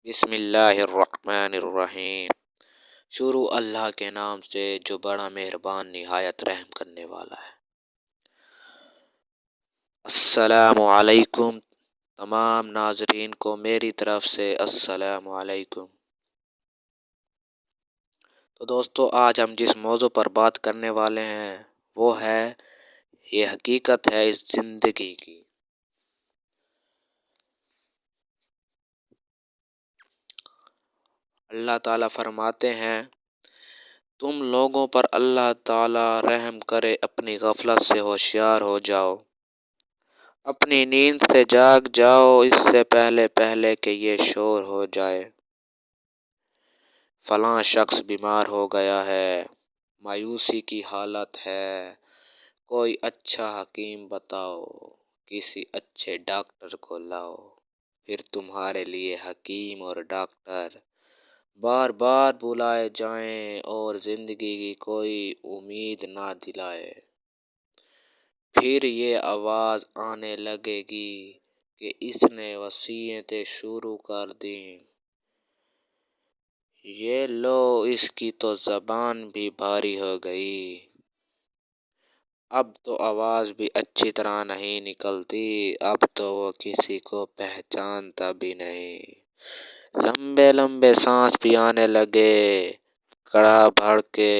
بسم اللہ الرحمن الرحیم۔ شروع اللہ کے نام سے جو بڑا مہربان نہایت رحم کرنے والا ہے۔ السلام علیکم، تمام ناظرین کو میری طرف سے السلام علیکم۔ تو دوستو، آج ہم جس موضوع پر بات کرنے والے ہیں وہ ہے یہ حقیقت ہے اس زندگی کی۔ اللہ تعالیٰ فرماتے ہیں، تم لوگوں پر اللہ تعالیٰ رحم کرے اپنی غفلت سے ہوشیار ہو جاؤ، اپنی نیند سے جاگ جاؤ اس سے پہلے کہ یہ شور ہو جائے۔ فلاں شخص بیمار ہو گیا ہے، مایوسی کی حالت ہے، کوئی اچھا حکیم بتاؤ، کسی اچھے ڈاکٹر کو لاؤ۔ پھر تمہارے لیے حکیم اور ڈاکٹر بار بار بلائے جائیں اور زندگی کی کوئی امید نہ دلائے۔ پھر یہ آواز آنے لگے گی کہ اس نے وصیتیں شروع کر دیں، یہ لو اس کی تو زبان بھی بھاری ہو گئی، اب تو آواز بھی اچھی طرح نہیں نکلتی، اب تو وہ کسی کو پہچانتا بھی نہیں۔ لمبے لمبے سانس بھی آنے لگے، کڑا بھڑکے،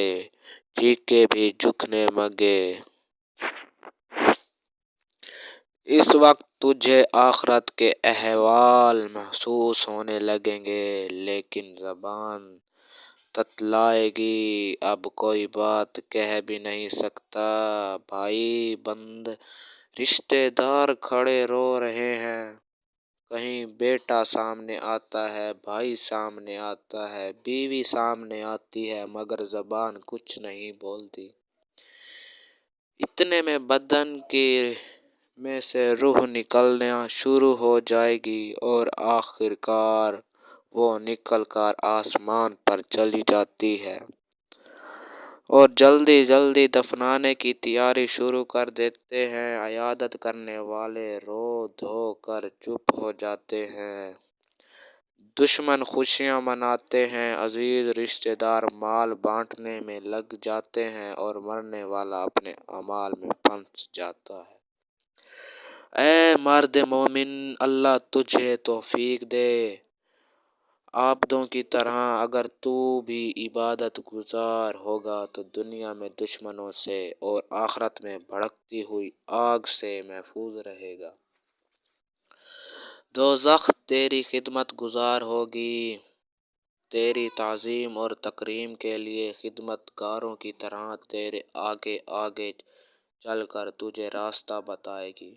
چیخیں بھی جھکنے لگے۔ اس وقت تجھے آخرت کے احوال محسوس ہونے لگیں گے، لیکن زبان تتلائے گی، اب کوئی بات کہہ بھی نہیں سکتا۔ بھائی بند رشتے دار کھڑے رو رہے ہیں، کہیں بیٹا سامنے آتا ہے، بھائی سامنے آتا ہے، بیوی سامنے آتی ہے، مگر زبان کچھ نہیں بولتی۔ اتنے میں بدن کی میں سے روح نکلنا شروع ہو جائے گی اور آخرکار وہ نکل کر آسمان پر چلی جاتی ہے، اور جلدی جلدی دفنانے کی تیاری شروع کر دیتے ہیں۔ عیادت کرنے والے رو دھو کر چپ ہو جاتے ہیں، دشمن خوشیاں مناتے ہیں، عزیز رشتے دار مال بانٹنے میں لگ جاتے ہیں اور مرنے والا اپنے اعمال میں پھنس جاتا ہے۔ اے مرد مومن، اللہ تجھے توفیق دے۔ عابدوں کی طرح اگر تو بھی عبادت گزار ہوگا تو دنیا میں دشمنوں سے اور آخرت میں بھڑکتی ہوئی آگ سے محفوظ رہے گا۔ دوزخ تیری خدمت گزار ہوگی، تیری تعظیم اور تکریم کے لیے خدمت گاروں کی طرح تیرے آگے آگے چل کر تجھے راستہ بتائے گی۔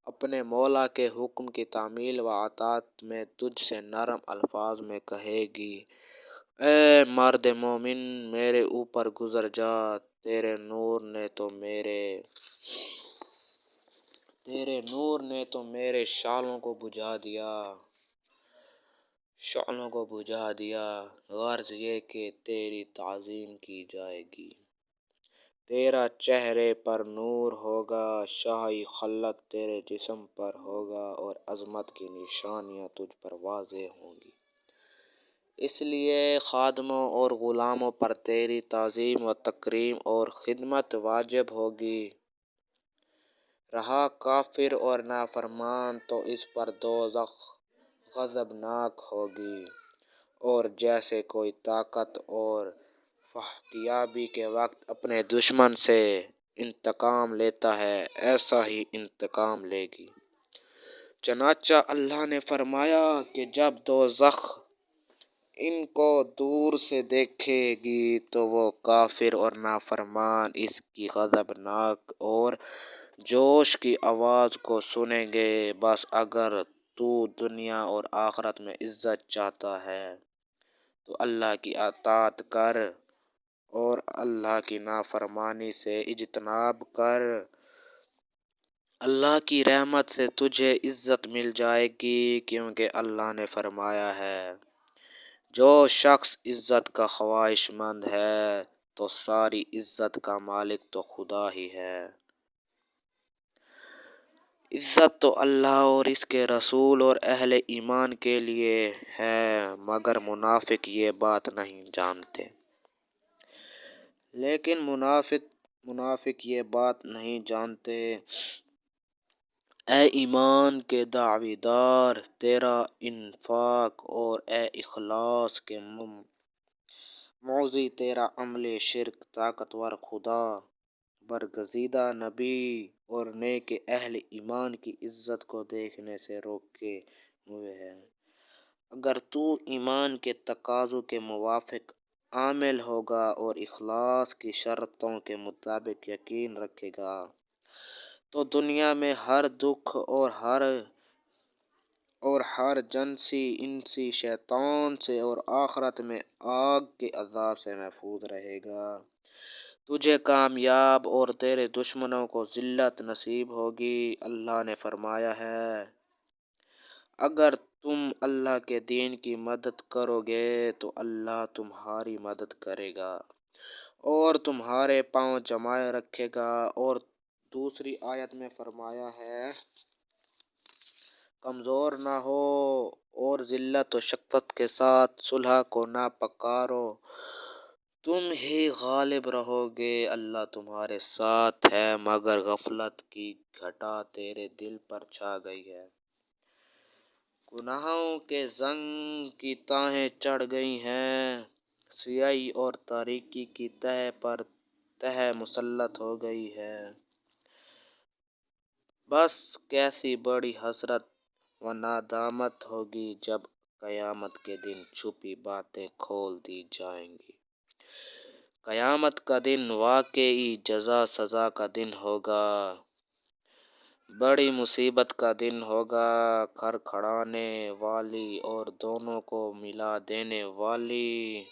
اپنے مولا کے حکم کی تعمیل و اطاعت میں تجھ سے نرم الفاظ میں کہے گی، اے مرد مومن میرے اوپر گزر جا، تیرے نور نے تو میرے شعلوں کو بجھا دیا، غرض یہ کہ تیری تعظیم کی جائے گی، تیرا چہرے پر نور ہوگا، شاہی خلعت تیرے جسم پر ہوگا اور عظمت کی نشانیاں تجھ پر واضح ہوں گی۔ اس لیے خادموں اور غلاموں پر تیری تعظیم و تکریم اور خدمت واجب ہوگی۔ رہا کافر اور نافرمان تو اس پر دوزخ غضبناک ہوگی، اور جیسے کوئی طاقت اور فتح یابی کے وقت اپنے دشمن سے انتقام لیتا ہے، ایسا ہی انتقام لے گی۔ چنانچہ اللہ نے فرمایا کہ جب دوزخ ان کو دور سے دیکھے گی تو وہ کافر اور نافرمان اس کی غضبناک اور جوش کی آواز کو سنیں گے۔ بس اگر تو دنیا اور آخرت میں عزت چاہتا ہے تو اللہ کی اطاعت کر اور اللہ کی نافرمانی سے اجتناب کر، اللہ کی رحمت سے تجھے عزت مل جائے گی، کیونکہ اللہ نے فرمایا ہے، جو شخص عزت کا خواہش مند ہے تو ساری عزت کا مالک تو خدا ہی ہے۔ عزت تو اللہ اور اس کے رسول اور اہل ایمان کے لیے ہے، مگر منافق یہ بات نہیں جانتے۔ لیکن منافق یہ بات نہیں جانتے۔ اے ایمان کے دعوی دار، تیرا انفاق اور اے اخلاص کے موضی، تیرا عمل شرک طاقتور خدا، برگزیدہ نبی اور نیک اہل ایمان کی عزت کو دیکھنے سے روکے ہوئے ہے۔ اگر تو ایمان کے تقاضوں کے موافق عامل ہوگا اور اخلاص کی شرطوں کے مطابق یقین رکھے گا تو دنیا میں ہر دکھ اور ہر جنسی انسی شیطان سے اور آخرت میں آگ کے عذاب سے محفوظ رہے گا۔ تجھے کامیاب اور تیرے دشمنوں کو ذلت نصیب ہوگی۔ اللہ نے فرمایا ہے، اگر تم اللہ کے دین کی مدد کرو گے تو اللہ تمہاری مدد کرے گا اور تمہارے پاؤں جمائے رکھے گا۔ اور دوسری آیت میں فرمایا ہے، کمزور نہ ہو اور ذلت و شفقت کے ساتھ صلح کو نہ پکارو، تم ہی غالب رہو گے، اللہ تمہارے ساتھ ہے۔ مگر غفلت کی گھٹا تیرے دل پر چھا گئی ہے، گناہوں کے زنگ کی تہیں چڑھ گئی ہیں، سیاہی اور تاریکی کی تہ پر تہ مسلط ہو گئی ہے۔ بس کیسی بڑی حسرت و ندامت ہوگی جب قیامت کے دن چھپی باتیں کھول دی جائیں گی۔ قیامت کا دن واقعی جزا سزا کا دن ہوگا، بڑی مصیبت کا دن ہوگا، کھڑکھڑانے والی اور دونوں کو ملا دینے والی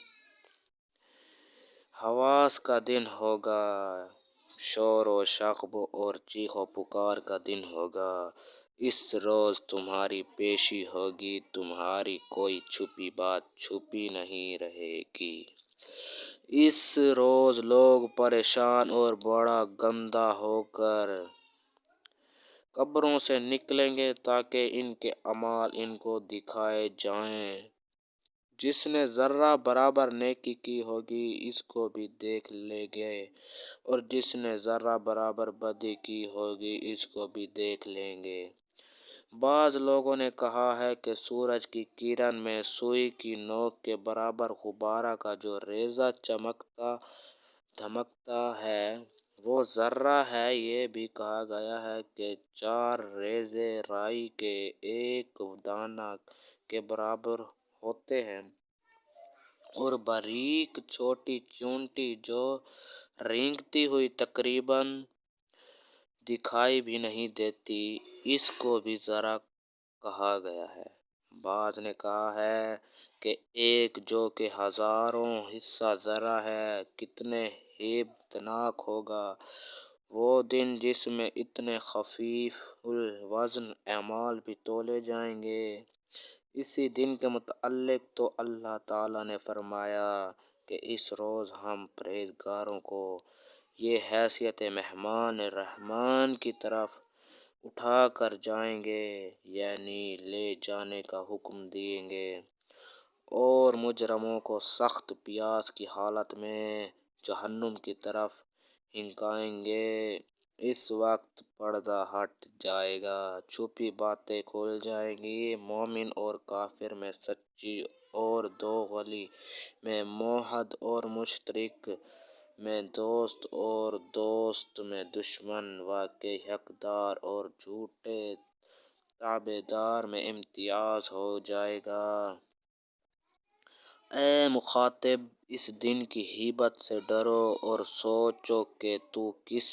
حواس کا دن ہوگا، شور و شغب اور چیخ و پکار کا دن ہوگا۔ اس روز تمہاری پیشی ہوگی، تمہاری کوئی چھپی بات چھپی نہیں رہے گی۔ اس روز لوگ پریشان اور بڑا گمزدہ ہو کر قبروں سے نکلیں گے تاکہ ان کے اعمال ان کو دکھائے جائیں۔ جس نے ذرہ برابر نیکی کی ہوگی اس کو بھی دیکھ لیں گے اور جس نے ذرہ برابر بدی کی ہوگی اس کو بھی دیکھ لیں گے۔ بعض لوگوں نے کہا ہے کہ سورج کی کرن میں سوئی کی نوک کے برابر غبارہ کا جو ریزہ چمکتا دھمکتا ہے وہ ذرہ ہے۔ یہ بھی کہا گیا ہے کہ 4 ریزے رائی کے ایک دانہ کے برابر ہوتے ہیں اور باریک چھوٹی چیونٹی جو رینگتی ہوئی تقریباً دکھائی بھی نہیں دیتی، اس کو بھی ذرہ کہا گیا ہے۔ بعض نے کہا ہے کہ ایک جو کہ 1000 حصہ ذرہ ہے، کتنے ہیبتناک ہوگا وہ دن جس میں اتنے خفیف الوزن اعمال بھی تولے جائیں گے۔ اسی دن کے متعلق تو اللہ تعالیٰ نے فرمایا کہ اس روز ہم پرہیزگاروں کو یہ حیثیت مہمان رحمان کی طرف اٹھا کر جائیں گے، یعنی لے جانے کا حکم دیں گے، اور مجرموں کو سخت پیاس کی حالت میں جہنم کی طرف ہنکائیں گے۔ اس وقت پردہ ہٹ جائے گا، چھپی باتیں کھل جائیں گی، مومن اور کافر میں سچی اور دوغلی میں موحد اور مشرک میں دوست اور دوست میں دشمن، واقعی حقدار اور جھوٹے تابعدار میں امتیاز ہو جائے گا۔ اے مخاطب، اس دن کی ہیبت سے ڈرو اور سوچو کہ تو کس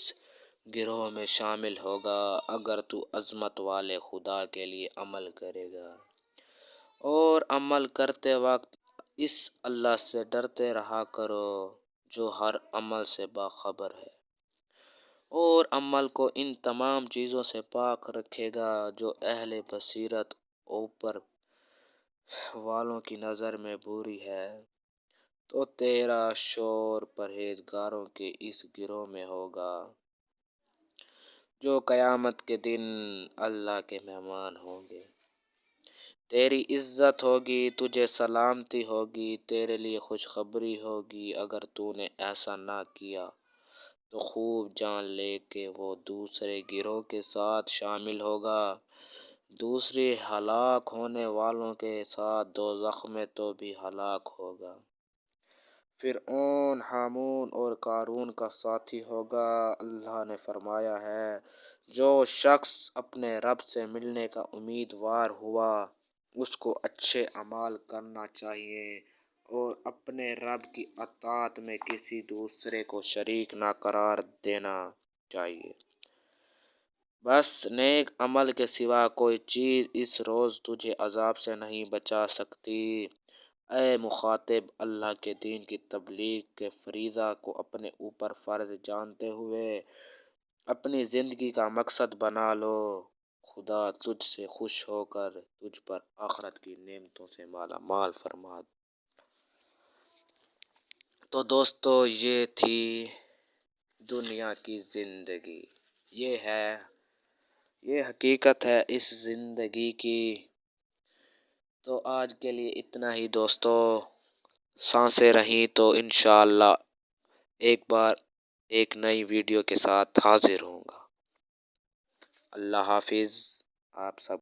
گروہ میں شامل ہوگا اگر تو عظمت والے خدا کے لیے عمل کرے گا۔ اور عمل کرتے وقت اس اللہ سے ڈرتے رہا کرو جو ہر عمل سے باخبر ہے اور عمل کو ان تمام چیزوں سے پاک رکھے گا جو اہل بصیرت اوپر والوں کی نظر میں بری ہے۔ تو تیرا شور پرہیزگاروں کے اس گروہ میں ہوگا جو قیامت کے دن اللہ کے مہمان ہوں گے۔ تیری عزت ہوگی، تجھے سلامتی ہوگی، تیرے لیے خوشخبری ہوگی۔ اگر تو نے ایسا نہ کیا تو خوب جان لے کہ وہ دوسرے گروہ کے ساتھ شامل ہوگا، دوسری ہلاک ہونے والوں کے ساتھ دوزخ میں تو بھی ہلاک ہوگا۔ فرعون، ہامون اور قارون کا ساتھی ہوگا۔ اللہ نے فرمایا ہے، جو شخص اپنے رب سے ملنے کا امیدوار ہوا اس کو اچھے اعمال کرنا چاہیے اور اپنے رب کی اطاعت میں کسی دوسرے کو شریک نہ قرار دینا چاہیے۔ بس نیک عمل کے سوا کوئی چیز اس روز تجھے عذاب سے نہیں بچا سکتی۔ اے مخاطب، اللہ کے دین کی تبلیغ کے فریضہ کو اپنے اوپر فرض جانتے ہوئے اپنی زندگی کا مقصد بنا لو۔ خدا تجھ سے خوش ہو کر تجھ پر آخرت کی نعمتوں سے مالا مال فرما دے۔ تو دوستو، یہ تھی دنیا کی زندگی، یہ حقیقت ہے اس زندگی کی۔ تو آج کے لیے اتنا ہی دوستو، سانسیں رہیں تو انشاءاللہ ایک بار ایک نئی ویڈیو کے ساتھ حاضر ہوں گا۔ اللہ حافظ، آپ سب